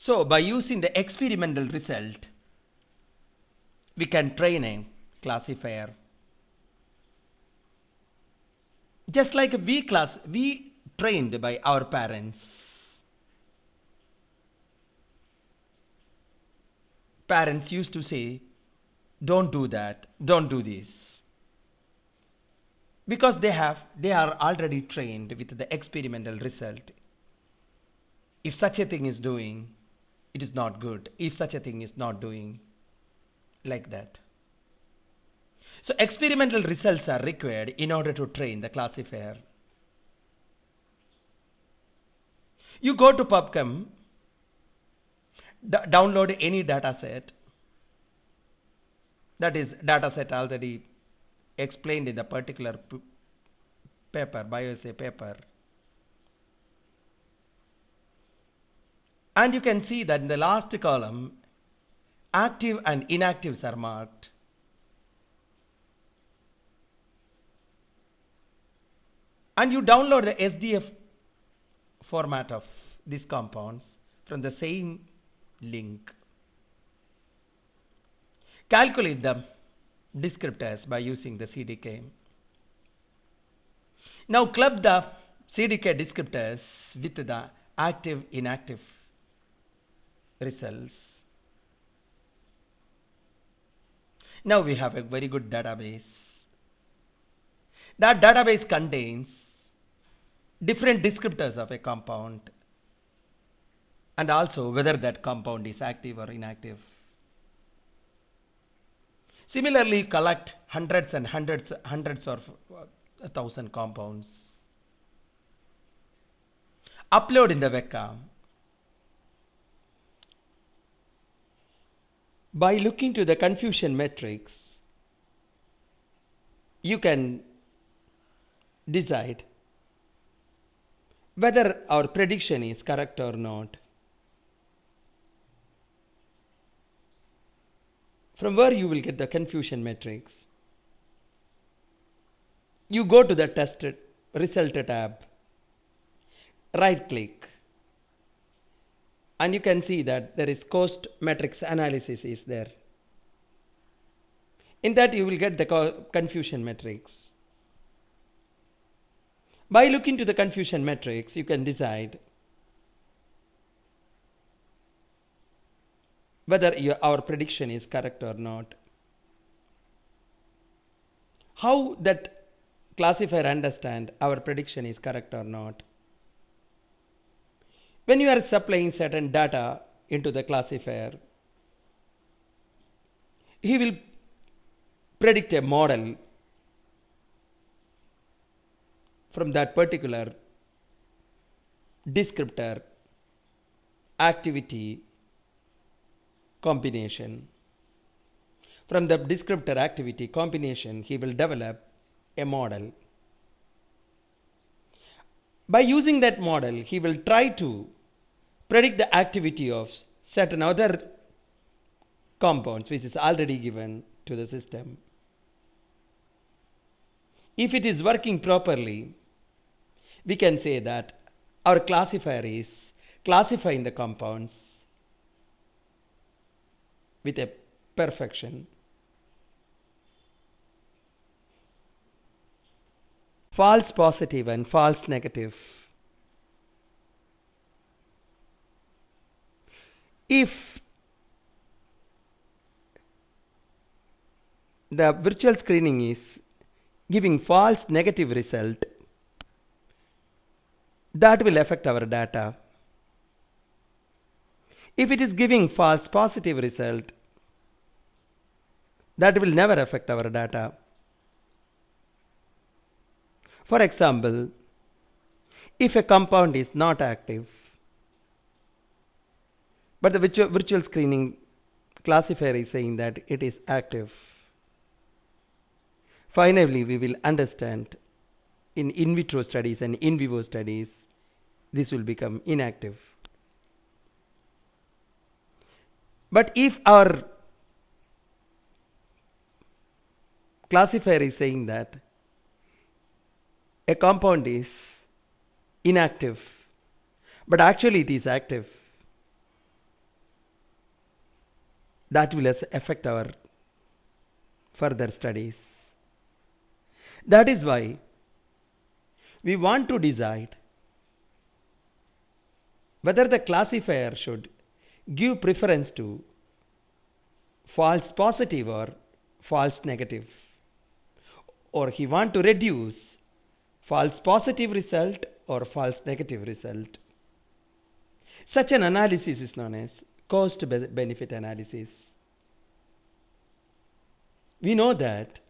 So by using the experimental result, we can train a classifier. Just like we trained by our parents. Parents used to say, don't do that, don't do this. Because they are already trained with the experimental result. If such a thing is doing, it is not good. If such a thing is not doing, like that. So experimental results are required in order to train the classifier. You go to PubChem, download any data set. That is data set already explained in the particular paper, bioassay paper. And you can see that in the last column, active and inactives are marked. And you download the SDF format of these compounds from the same link. Calculate the descriptors by using the CDK. Now club the CDK descriptors with the active inactive results. Now we have a very good database. That database contains different descriptors of a compound and also whether that compound is active or inactive. Similarly, collect hundreds or 1,000 compounds. Upload in the Weka. By looking to the confusion matrix, you can decide whether our prediction is correct or not. From where you will get the confusion matrix? You go to the test result tab, right click, and you can see that there is cost matrix analysis is there. In that you will get the confusion matrix. By looking to the confusion matrix, you can decide whether our prediction is correct or not. How that classifier understand our prediction is correct or not? When you are supplying certain data into the classifier, he will predict a model from that particular descriptor, activity, combination. From the descriptor activity combination, he will develop a model. By using that model, he will try to predict the activity of certain other compounds which is already given to the system. If it is working properly, we can say that our classifier is classifying the compounds with a perfection. False positive and false negative. If the virtual screening is giving false negative result, that will affect our data. If it is giving false positive result, that will never affect our data. For example, if a compound is not active, but the virtual screening classifier is saying that it is active, finally we will understand in vitro studies and in vivo studies, this will become inactive. But if our classifier is saying that a compound is inactive, but actually it is active, that will affect our further studies. That is why we want to decide whether the classifier should give preference to false positive or false negative, or he want to reduce false positive result or false negative result. Such an analysis is known as cost benefit analysis. We know that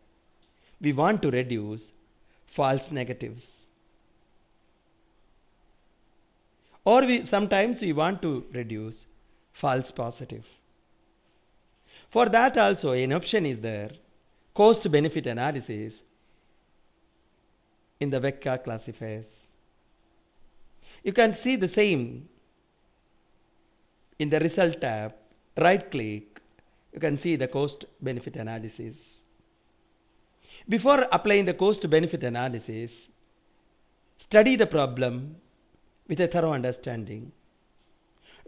we want to reduce false negatives, or sometimes we want to reduce false positive. For that also an option is there, cost benefit analysis in the vector classifiers. You can see the same in the result tab. Right click, you can see the cost benefit analysis. Before applying the cost benefit analysis, study the problem with a thorough understanding.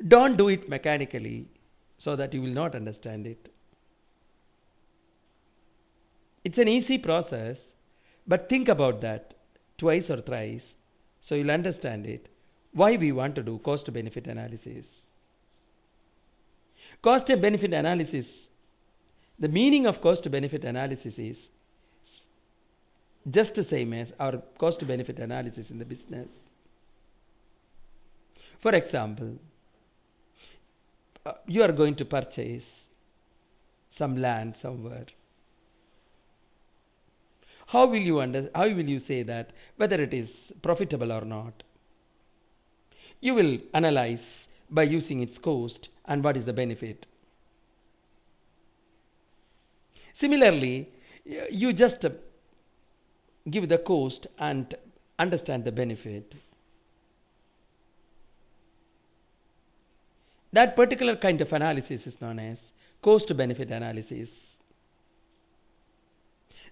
Don't do it mechanically so that you will not understand it. It's an easy process, but think about that twice or thrice so you'll understand it, why we want to do cost benefit analysis. Cost and benefit analysis, the meaning of cost benefit analysis is just the same as our cost benefit analysis in the business. For example, you are going to purchase some land somewhere. How will you say that whether it is profitable or not? You will analyze by using its cost and what is the benefit. Similarly, you just give the cost and understand the benefit. That particular kind of analysis is known as cost benefit analysis.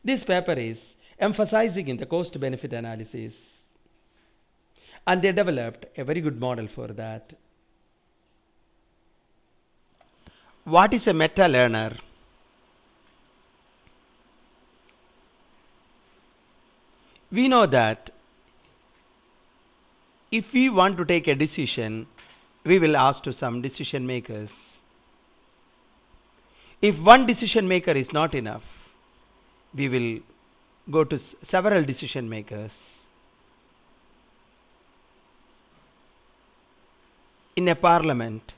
This paper is emphasizing in the cost benefit analysis, and they developed a very good model for that. What is a meta learner? We know that if we want to take a decision, we will ask to some decision makers. If one decision maker is not enough, we will go to several decision makers. In a parliament,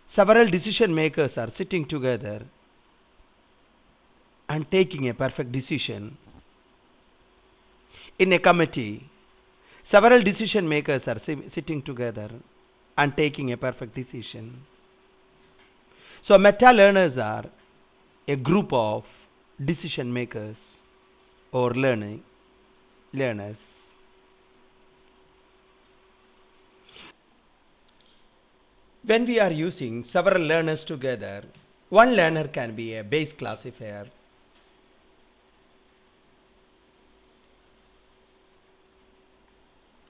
several decision makers are sitting together and taking a perfect decision. In a committee, several decision makers are sitting together and taking a perfect decision. So meta learners are a group of decision makers or learners. When we are using several learners together, one learner can be a base classifier.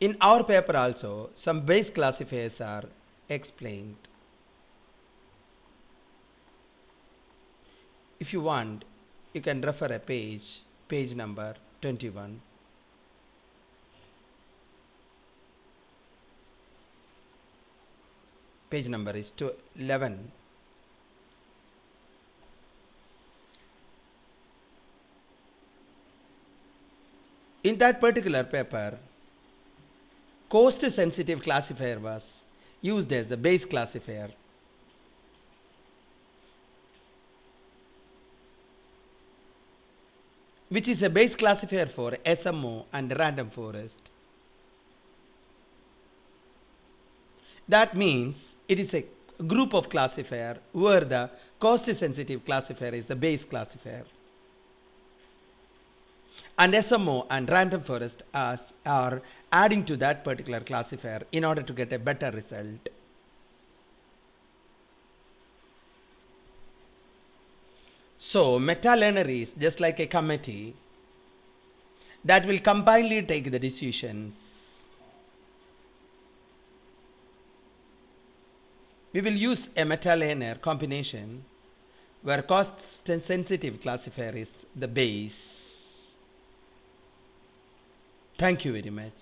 In our paper also, some base classifiers are explained. If you want, you can refer a page number 21. Page number is 11. In that particular paper, cost sensitive classifier was used as the base classifier. Which is a base classifier for SMO and random forest. That means it is a group of classifier where the cost sensitive classifier is the base classifier. And SMO and random forest are adding to that particular classifier in order to get a better result. So meta-learner is just like a committee that will combinedly take the decisions. We will use a meta-learner combination where cost sensitive classifier is the base. Thank you very much.